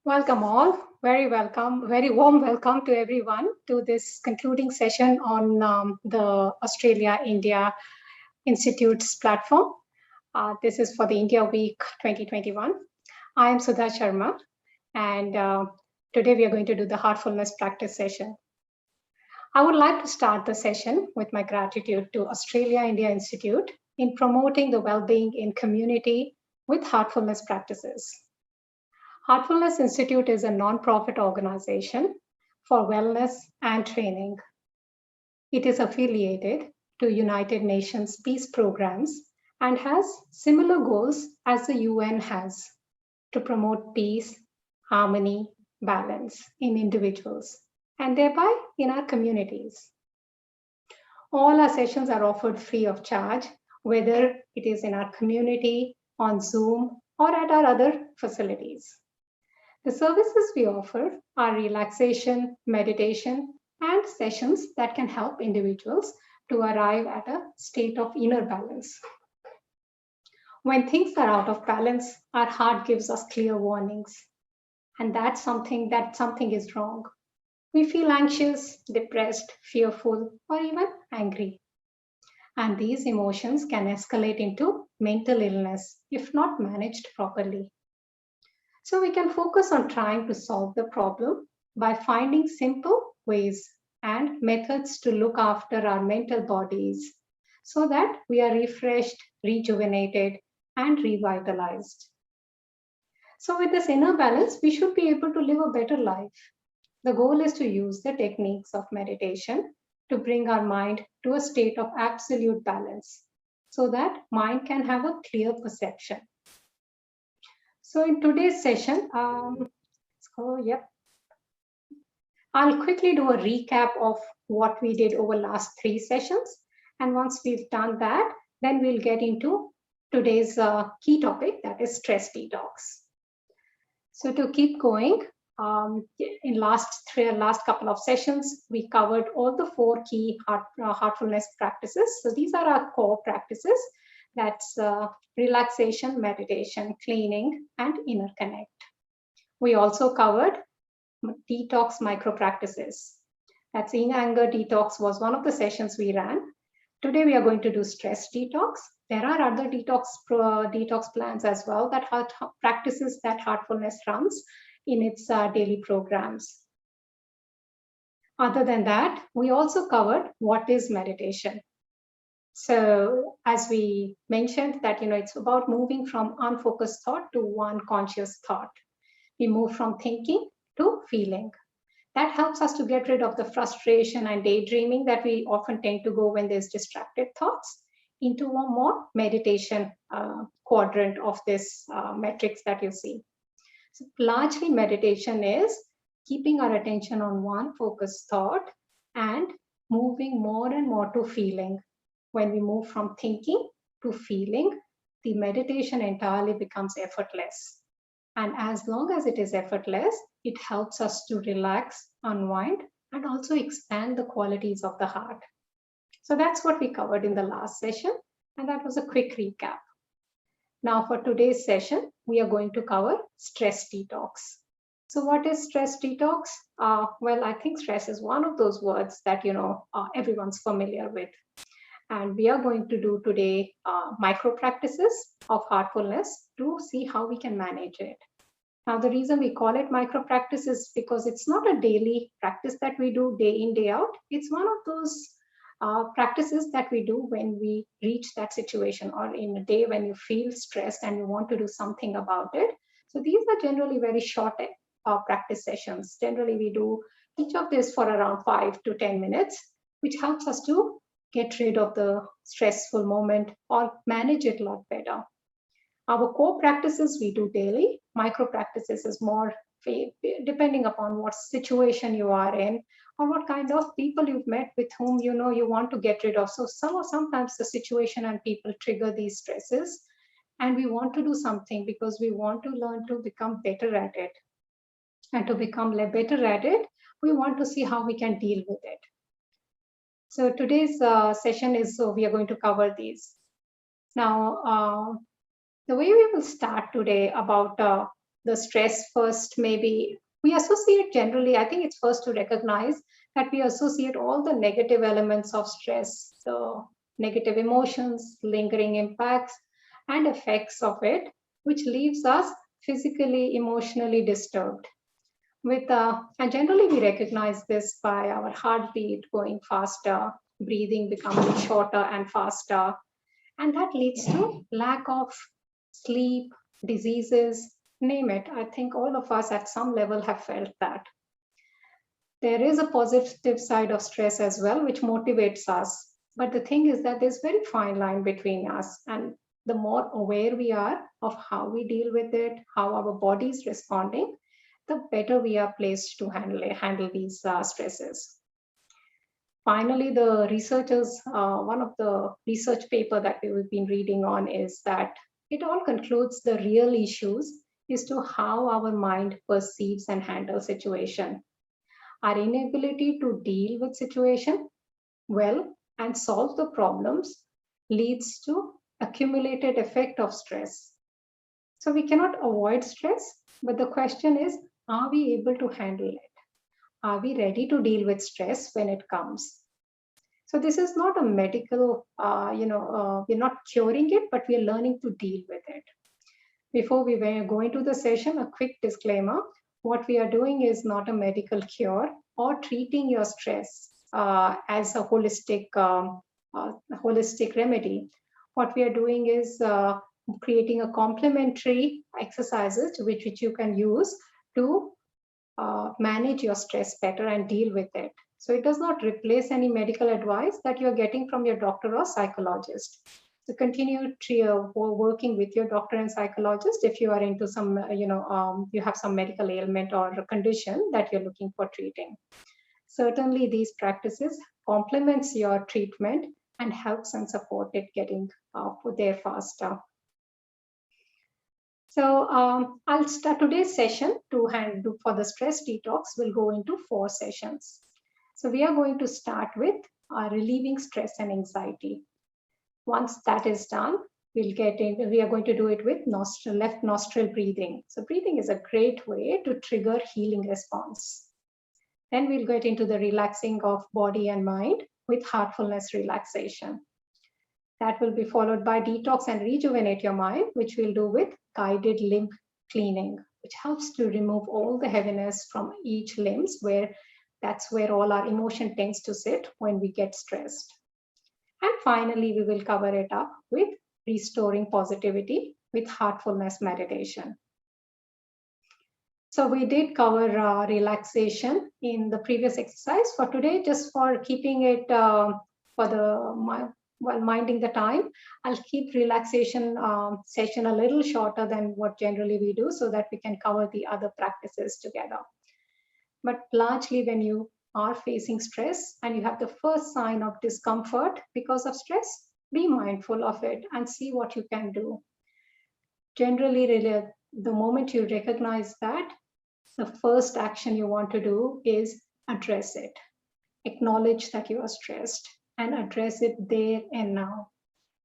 Welcome all. Very welcome, very warm welcome to everyone to this concluding session on the Australia India Institute's platform. This is for the India Week 2021. I am Sudha Sharma, and today we are going to do the heartfulness practice session. I would like to start the session with my gratitude to Australia India Institute in promoting the well-being in community with heartfulness practices. Heartfulness Institute is a non-profit organization for wellness and training. It is affiliated to United Nations peace programs and has similar goals as the UN has to promote peace, harmony, balance in individuals and thereby in our communities. All our sessions are offered free of charge, whether it is in our community, on Zoom, or at our other facilities. The services we offer are relaxation, meditation, and sessions that can help individuals to arrive at a state of inner balance. When things are out of balance, our heart gives us clear warnings, and that something is wrong. We feel anxious, depressed, fearful, or even angry. And these emotions can escalate into mental illness if not managed properly. So we can focus on trying to solve the problem by finding simple ways and methods to look after our mental bodies so that we are refreshed, rejuvenated, and revitalized. So with this inner balance, we should be able to live a better life. The goal is to use the techniques of meditation to bring our mind to a state of absolute balance so that mind can have a clear perception. So in today's session, I'll quickly do a recap of what we did over last 3 sessions. And once we've done that, then we'll get into today's key topic, that is stress detox. So to keep going, in last couple of sessions, we covered all the 4 key heartfulness practices. So these are our core practices. That's relaxation, meditation, cleaning, and inner connect. We also covered detox micro practices. That's in anger detox was one of the sessions we ran. Today we are going to do stress detox. There are other detox plans as well, that practices that heartfulness runs in its daily programs. Other than that, we also covered what is meditation. So as we mentioned that, it's about moving from unfocused thought to one conscious thought. We move from thinking to feeling. That helps us to get rid of the frustration and daydreaming that we often tend to go when there's distracted thoughts into a more meditation quadrant of this metrics that you see. So largely meditation is keeping our attention on one focused thought and moving more and more to feeling. When we move from thinking to feeling, the meditation entirely becomes effortless. And as long as it is effortless, it helps us to relax, unwind, and also expand the qualities of the heart. So that's what we covered in the last session, and that was a quick recap. Now for today's session, we are going to cover stress detox. So what is stress detox? Well, I think stress is one of those words that, everyone's familiar with. And we are going to do today micro practices of heartfulness to see how we can manage it. Now, the reason we call it micro practice is because it's not a daily practice that we do day in, day out. It's one of those practices that we do when we reach that situation or in a day when you feel stressed and you want to do something about it. So these are generally very short practice sessions. Generally, we do each of these for around 5 to 10 minutes, which helps us to get rid of the stressful moment or manage it a lot better. Our core practices we do daily. Micro practices is more depending upon what situation you are in or what kind of people you've met with whom you want to get rid of. So sometimes the situation and people trigger these stresses, and we want to do something because we want to learn to become better at it. And to become better at it, we want to see how we can deal with it. So today's session is, we are going to cover these. Now, the way we will start today about the stress first, maybe we associate generally, I think it's first to recognize that we associate all the negative elements of stress, the negative emotions, lingering impacts, and effects of it, which leaves us physically, emotionally disturbed. And generally we recognize this by our heartbeat going faster, breathing becoming shorter and faster, and that leads to lack of sleep, diseases, name it. I think all of us at some level have felt that. There is a positive side of stress as well, which motivates us. But the thing is that there's very fine line between us. And the more aware we are of how we deal with it, how our body is responding, the better we are placed to handle these stresses. Finally, the researchers, one of the research paper that we've been reading on is that it all concludes the real issues is to how our mind perceives and handles situation. Our inability to deal with situation well and solve the problems leads to accumulated effect of stress. So we cannot avoid stress, but the question is, are we able to handle it? Are we ready to deal with stress when it comes? So this is not a medical, we're not curing it, but we're learning to deal with it. Before we go into the session, a quick disclaimer. What we are doing is not a medical cure or treating your stress as a holistic remedy. What we are doing is creating a complementary exercises which you can use to manage your stress better and deal with it. So it does not replace any medical advice that you're getting from your doctor or psychologist. So continue working with your doctor and psychologist if you are into some, you have some medical ailment or condition that you're looking for treating. Certainly these practices complements your treatment and helps and support it getting there faster. So I'll start today's session for the stress detox. We'll go into 4 sessions. So we are going to start with relieving stress and anxiety. Once that is done, we are going to do it with left nostril breathing. So breathing is a great way to trigger healing response. Then we'll get into the relaxing of body and mind with heartfulness relaxation. That will be followed by detox and rejuvenate your mind, which we'll do with guided limb cleaning, which helps to remove all the heaviness from each limbs, that's where all our emotion tends to sit when we get stressed. And finally, we will cover it up with restoring positivity with heartfulness meditation. So we did cover relaxation in the previous exercise. For today, just for keeping it while minding the time, I'll keep relaxation session a little shorter than what generally we do so that we can cover the other practices together. But largely when you are facing stress and you have the first sign of discomfort because of stress, be mindful of it and see what you can do. Generally, the moment you recognize that, the first action you want to do is address it. Acknowledge that you are stressed and address it there and now.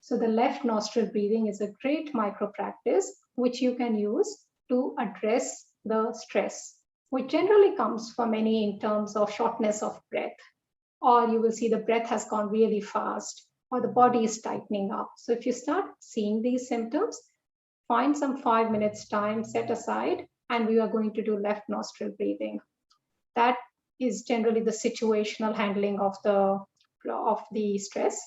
So the left nostril breathing is a great micro practice which you can use to address the stress, which generally comes for many in terms of shortness of breath, or you will see the breath has gone really fast, or the body is tightening up. So if you start seeing these symptoms, find some 5 minutes time set aside, and we are going to do left nostril breathing. That is generally the situational handling of the stress.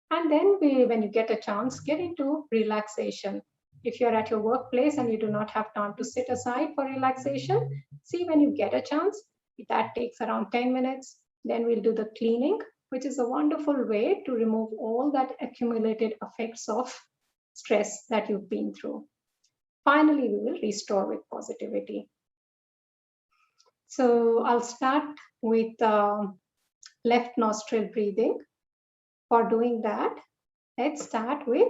And then when you get a chance, get into relaxation. If you're at your workplace and you do not have time to sit aside for relaxation, see when you get a chance, that takes around 10 minutes. Then we'll do the cleaning, which is a wonderful way to remove all that accumulated effects of stress that you've been through. Finally, we will restore with positivity. So I'll start with left nostril breathing. For doing that, let's start with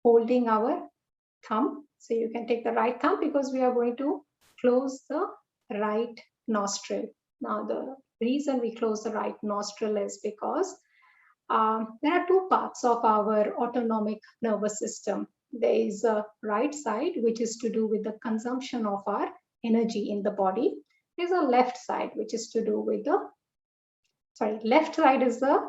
holding our thumb. So you can take the right thumb because we are going to close the right nostril. Now, the reason we close the right nostril is because there are 2 parts of our autonomic nervous system. there is a right side, which is to do with the consumption of our energy in the body. There's a left side, which is to do with the, left side is the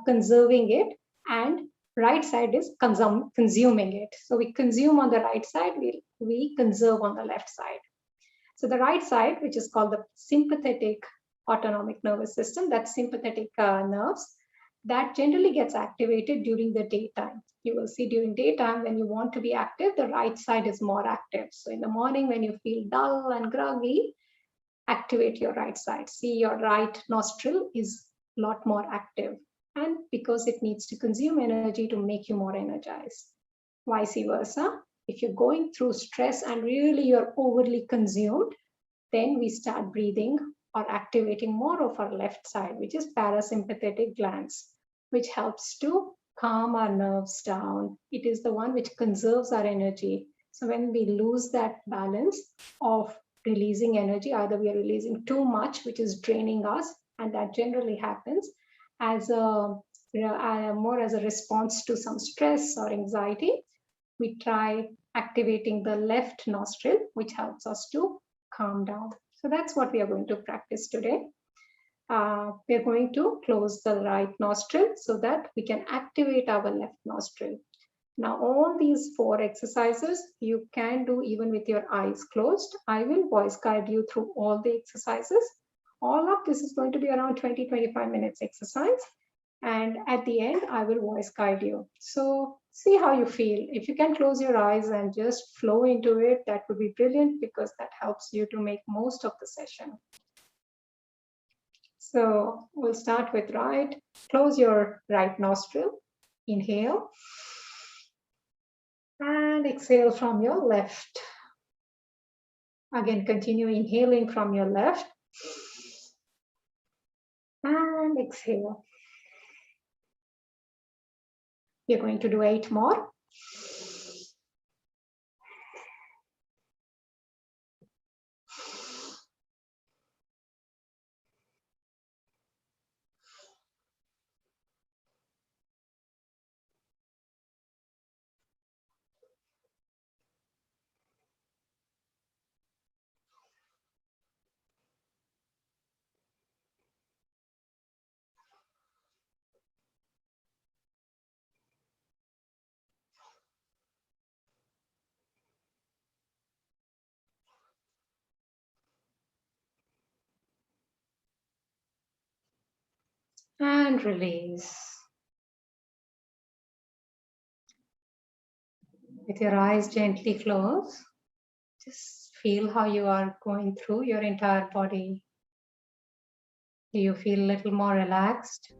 conserving it, and right side is consuming it. So we consume on the right side, we conserve on the left side. So the right side, which is called the sympathetic autonomic nervous system, that's sympathetic nerves, that generally gets activated during the daytime. You will see during daytime when you want to be active, the right side is more active. So in the morning when you feel dull and groggy, activate your right side. See, your right nostril is a lot more active, and because it needs to consume energy to make you more energized. Vice versa, if you're going through stress and really you're overly consumed, then we start breathing or activating more of our left side, which is parasympathetic glands, which helps to calm our nerves down. It is the one which conserves our energy. So when we lose that balance of releasing energy, either we are releasing too much, which is draining us, and that generally happens as a more as a response to some stress or anxiety, we try activating the left nostril, which helps us to calm down. So that's what we are going to practice today. We are going to close the right nostril so that we can activate our left nostril. Now, all these 4 exercises you can do even with your eyes closed. I will voice guide you through all the exercises. All of this is going to be around 20-25 minutes exercise. And at the end, I will voice guide you. So see how you feel. If you can close your eyes and just flow into it, that would be brilliant, because that helps you to make most of the session. So we'll start with right. Close your right nostril. Inhale. And exhale from your left. Again, continue inhaling from your left. And exhale. You're going to do 8 more. And release. With your eyes gently closed, just feel how you are going through your entire body. Do you feel a little more relaxed?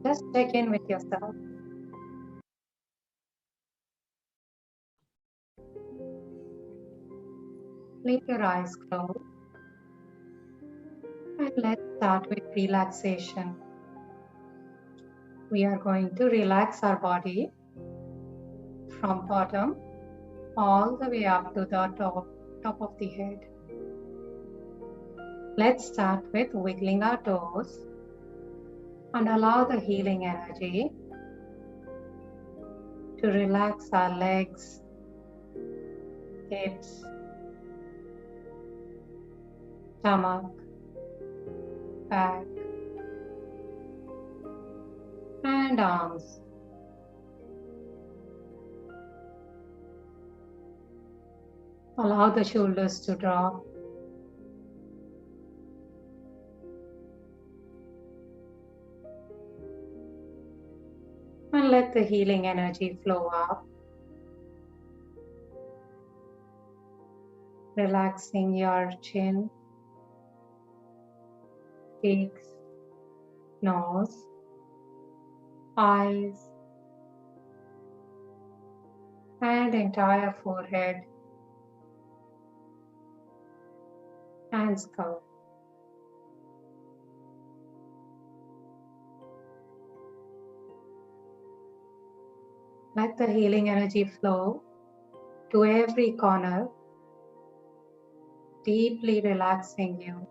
Just check in with yourself. Leave your eyes closed. And let's start with relaxation. We are going to relax our body from bottom all the way up to the top of the head. Let's start with wiggling our toes and allow the healing energy to relax our legs, hips, stomach, back, and arms. Allow the shoulders to drop. And let the healing energy flow up, relaxing your chin, cheeks, nose, eyes, and entire forehead and skull. Let the healing energy flow to every corner, deeply relaxing you.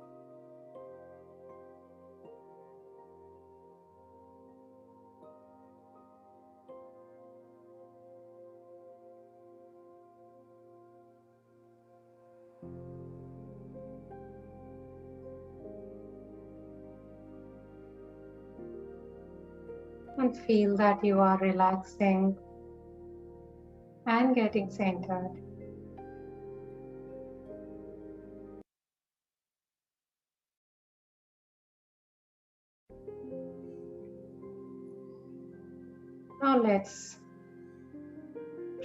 and feel that you are relaxing and getting centered. Now let's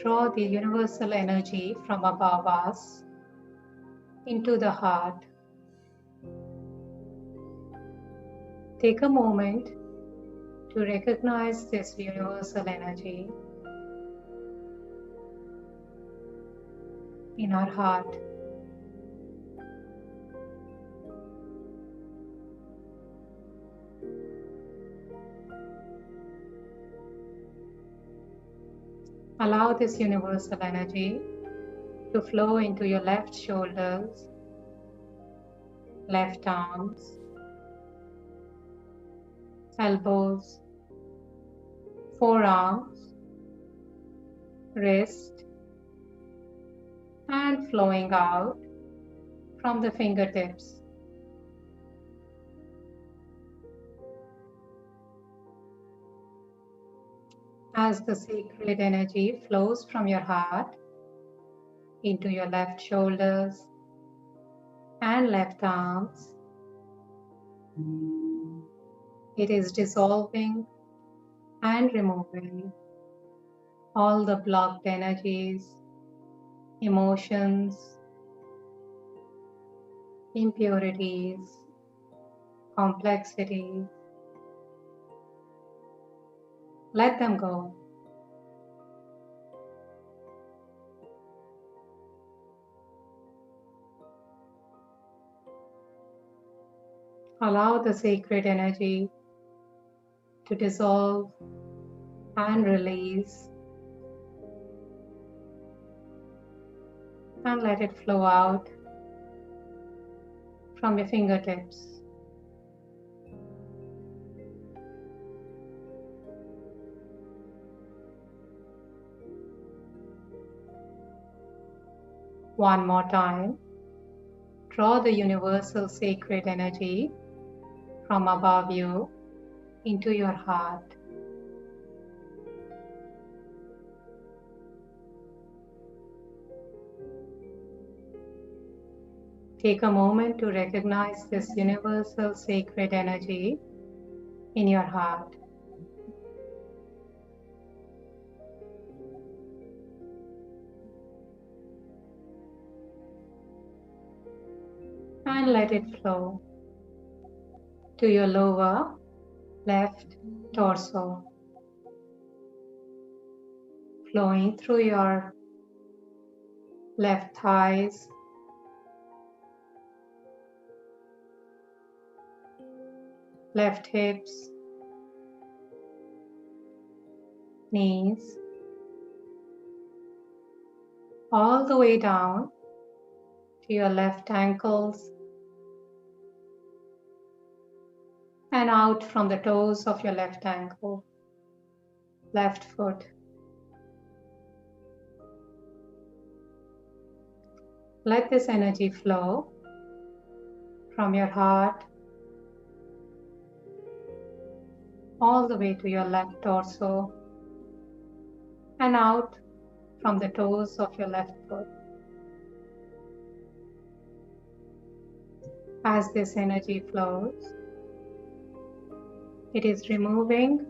draw the universal energy from above us into the heart. Take a moment to recognize this universal energy in our heart. Allow this universal energy to flow into your left shoulders, left arms, elbows, forearms, wrist, and flowing out from the fingertips. As the sacred energy flows from your heart into your left shoulders and left arms, it is dissolving and removing all the blocked energies, emotions, impurities, complexities. Let them go. Allow the sacred energy to dissolve and release, and let it flow out from your fingertips. One more time, draw the universal sacred energy from above you into your heart. Take a moment to recognize this universal sacred energy in your heart. And let it flow to your lower left torso, flowing through your left thighs, left hips, knees, all the way down to your left ankles and out from the toes of your left ankle, left foot. Let this energy flow from your heart all the way to your left torso and out from the toes of your left foot. As this energy flows, it is removing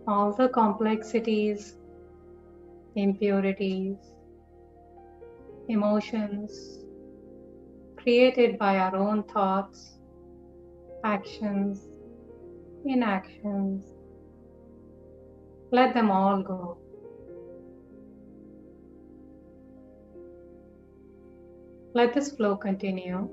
all the complexities, impurities, emotions created by our own thoughts, actions, inactions. Let them all go. Let this flow continue.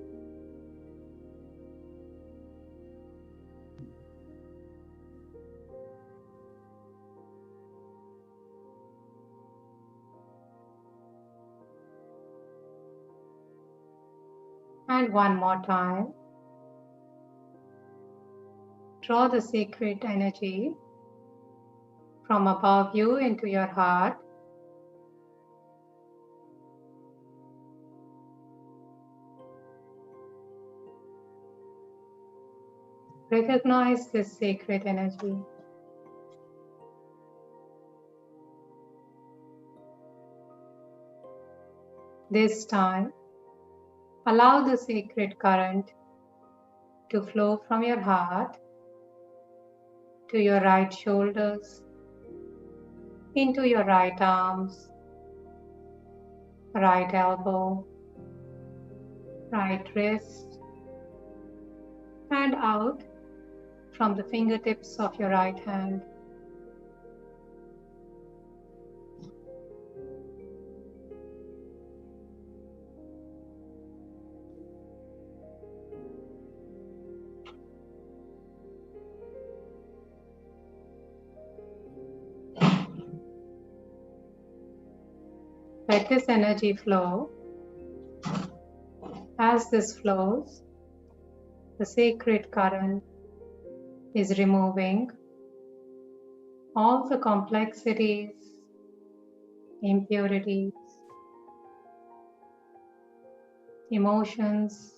And one more time, draw the sacred energy from above you into your heart. Recognize this sacred energy. This time, allow the sacred current to flow from your heart to your right shoulders, into your right arms, right elbow, right wrist, and out from the fingertips of your right hand. Let this energy flow. As this flows, the sacred current is removing all the complexities, impurities, emotions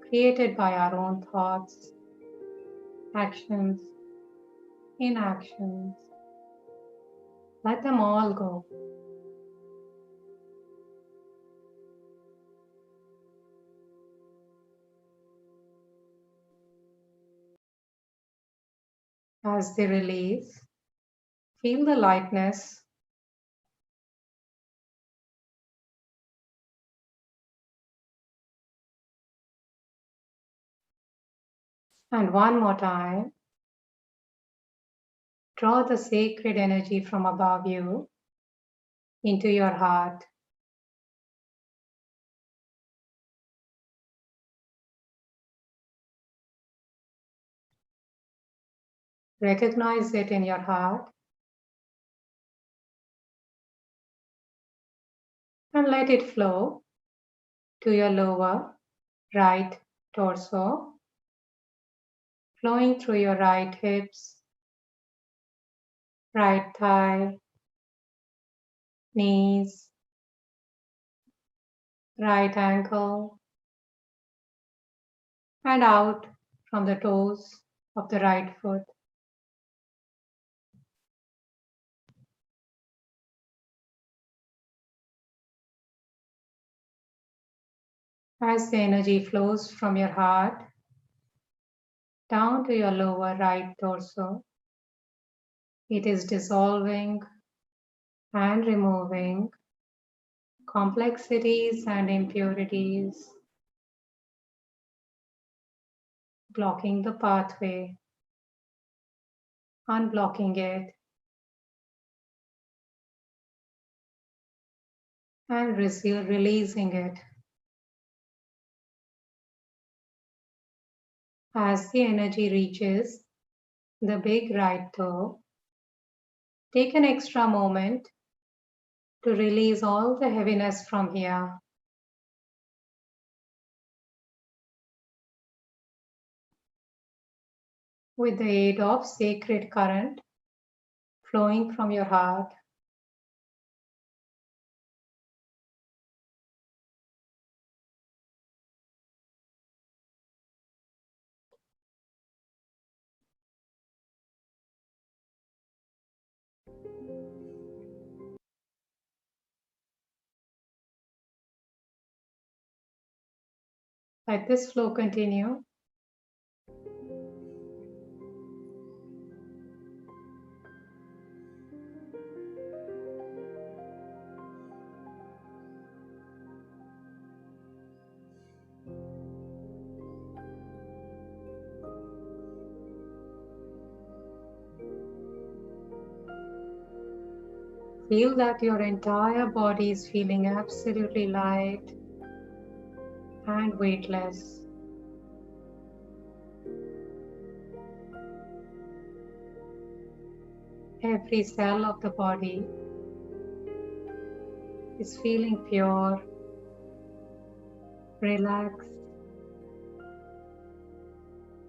created by our own thoughts, actions, inactions. Let them all go. As they release, feel the lightness and one more time, draw the sacred energy from above you into your heart. Recognize it in your heart and let it flow to your lower right torso, flowing through your right hips, right thigh, knees, right ankle, and out from the toes of the right foot. As the energy flows from your heart down to your lower right torso, it is dissolving and removing complexities and impurities, blocking the pathway, unblocking it, and releasing it. As the energy reaches the big right toe, take an extra moment to release all the heaviness from here. With the aid of sacred current flowing from your heart, let this flow continue. Feel that your entire body is feeling absolutely light and weightless. Every cell of the body is feeling pure, relaxed,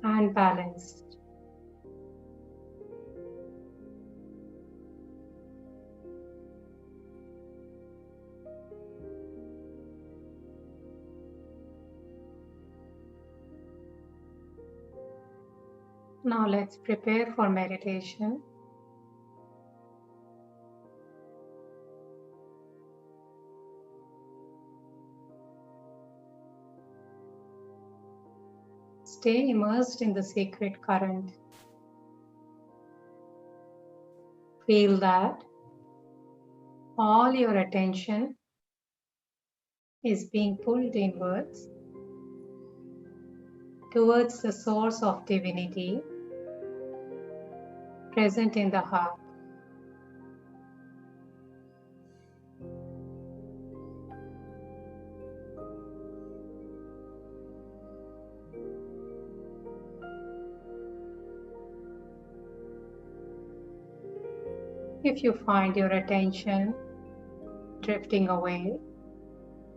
and balanced. Now let's prepare for meditation. Stay immersed in the sacred current. Feel that all your attention is being pulled inwards towards the source of divinity present in the heart. If you find your attention drifting away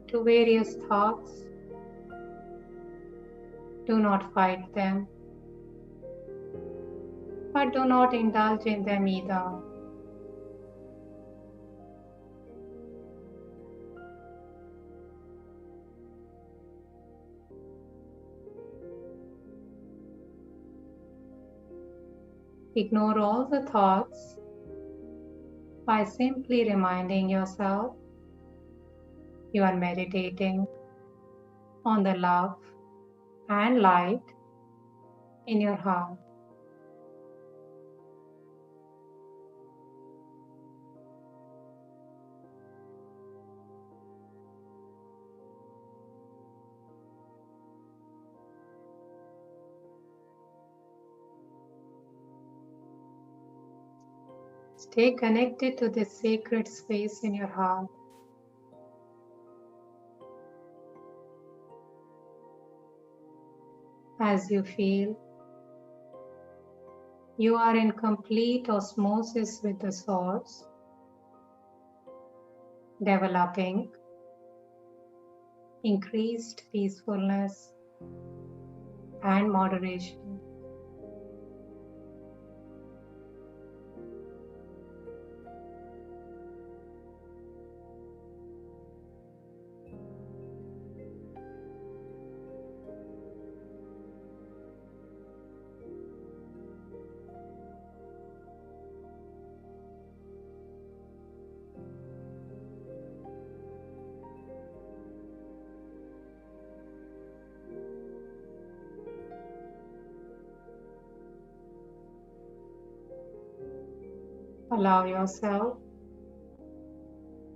to various thoughts, do not fight them, but do not indulge in them either. Ignore all the thoughts by simply reminding yourself you are meditating on the love and light in your heart. Stay connected to this sacred space in your heart. As you feel you are in complete osmosis with the source, developing increased peacefulness and moderation. Allow yourself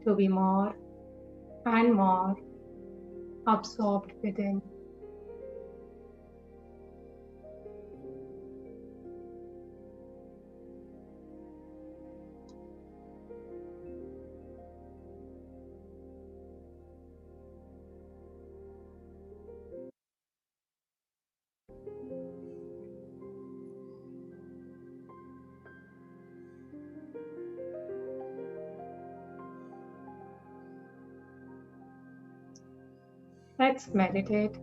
to be more and more absorbed within. Let's meditate.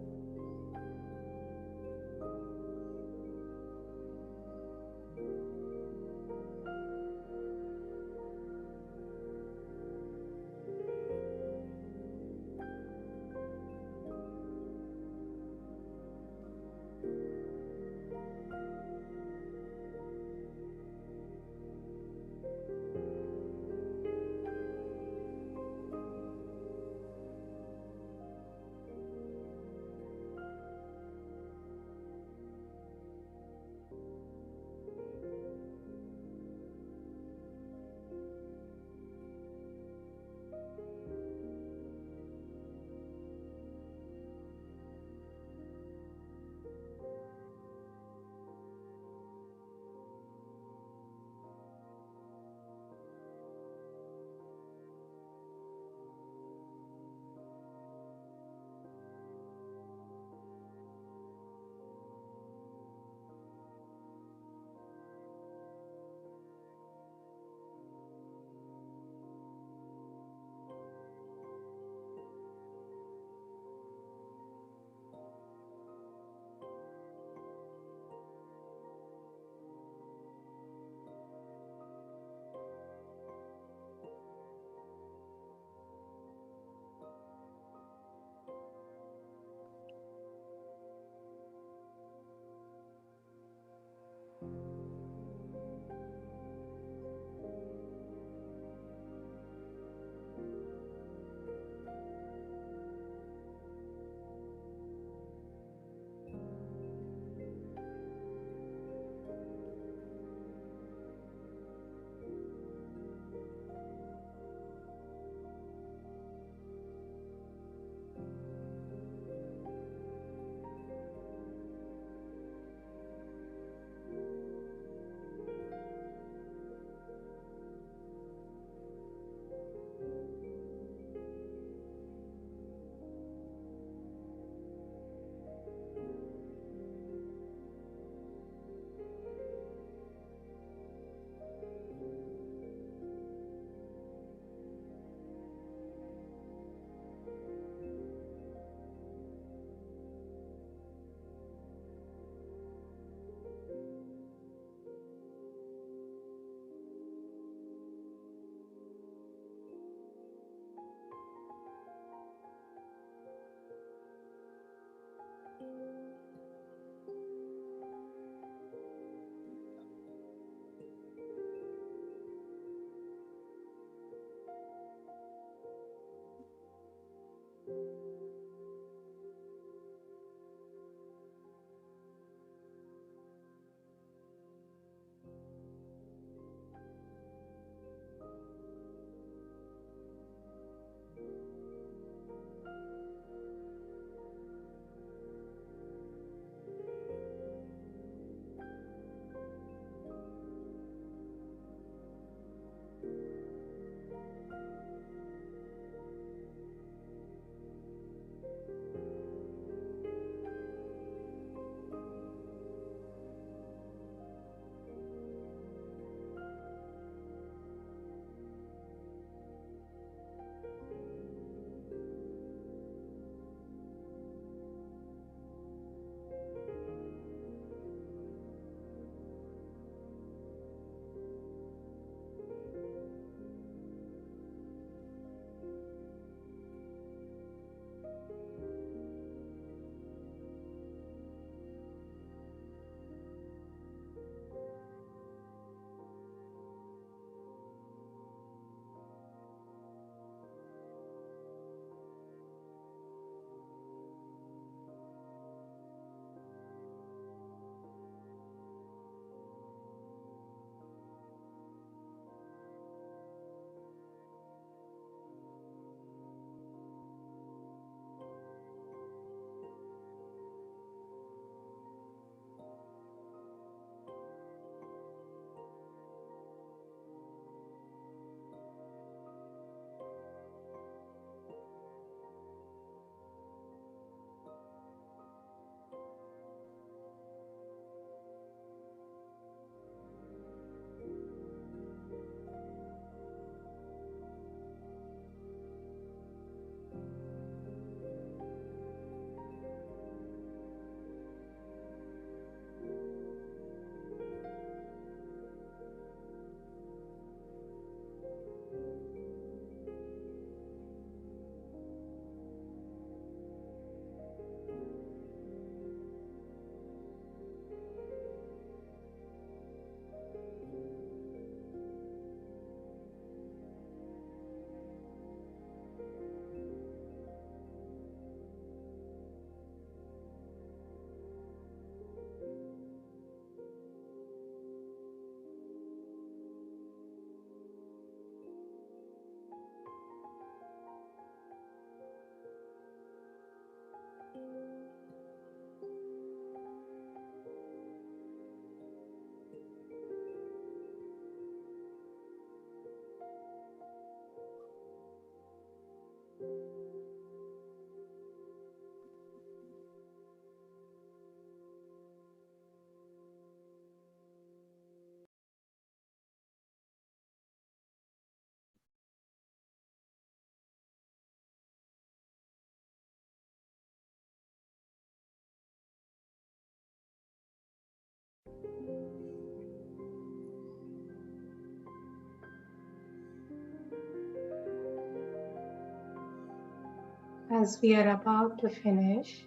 As we are about to finish,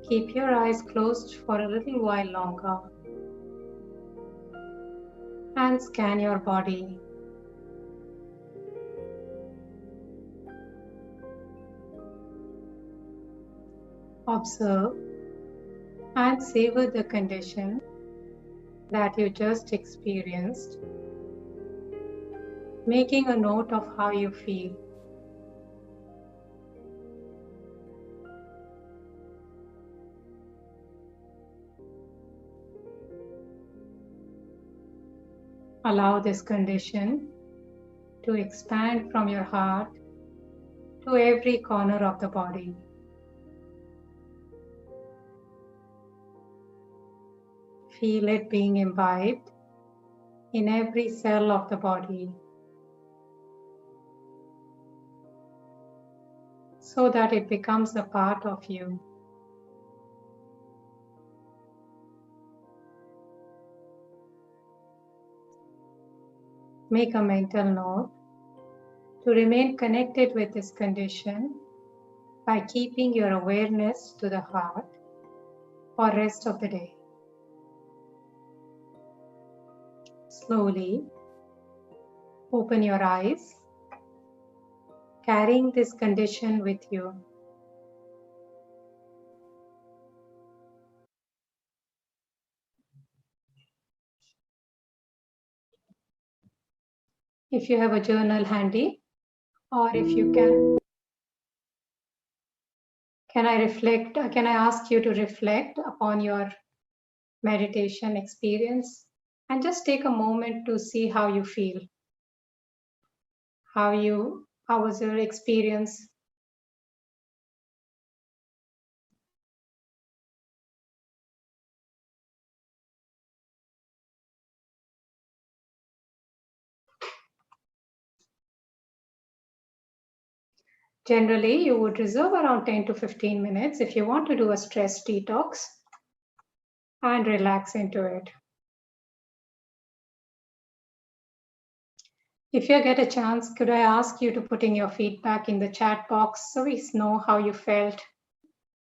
keep your eyes closed for a little while longer and scan your body. Observe and savor the condition that you just experienced, making a note of how you feel. Allow this condition to expand from your heart to every corner of the body. Feel it being imbibed in every cell of the body, so that it becomes a part of you. Make a mental note to remain connected with this condition by keeping your awareness to the heart for the rest of the day. Slowly open your eyes, carrying this condition with you. If you have a journal handy, or if you can I ask you to reflect upon your meditation experience and just take a moment to see how you feel. How was your experience? Generally, you would reserve around 10 to 15 minutes if you want to do a stress detox and relax into it. If you get a chance, could I ask you to put in your feedback in the chat box so we know how you felt,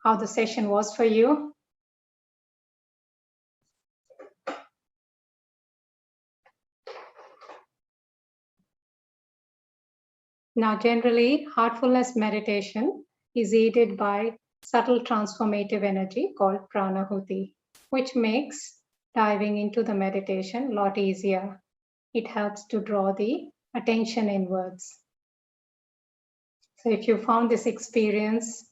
how the session was for you? Now, generally, heartfulness meditation is aided by subtle transformative energy called pranahuti, which makes diving into the meditation a lot easier. It helps to draw the attention inwards. So if you found this experience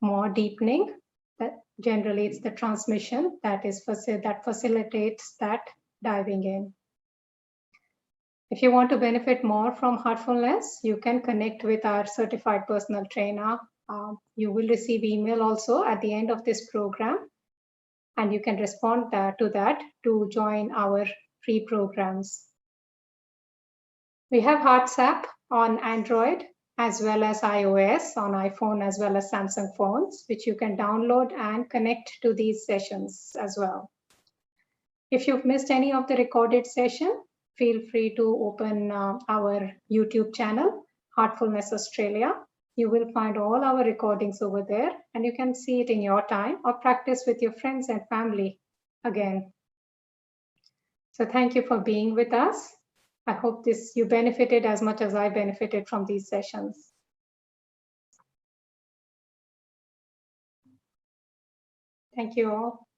more deepening, that generally it's the transmission that facilitates that diving in. If you want to benefit more from heartfulness, you can connect with our certified personal trainer. You will receive email also at the end of this program, and you can respond to that to join our free programs. We have Hearts app on Android as well as iOS, on iPhone as well as Samsung phones, which you can download and connect to these sessions as well. If you've missed any of the recorded session, feel free to open our YouTube channel, Heartfulness Australia. You will find all our recordings over there, and you can see it in your time or practice with your friends and family again. So thank you for being with us. I hope you benefited as much as I benefited from these sessions. Thank you all.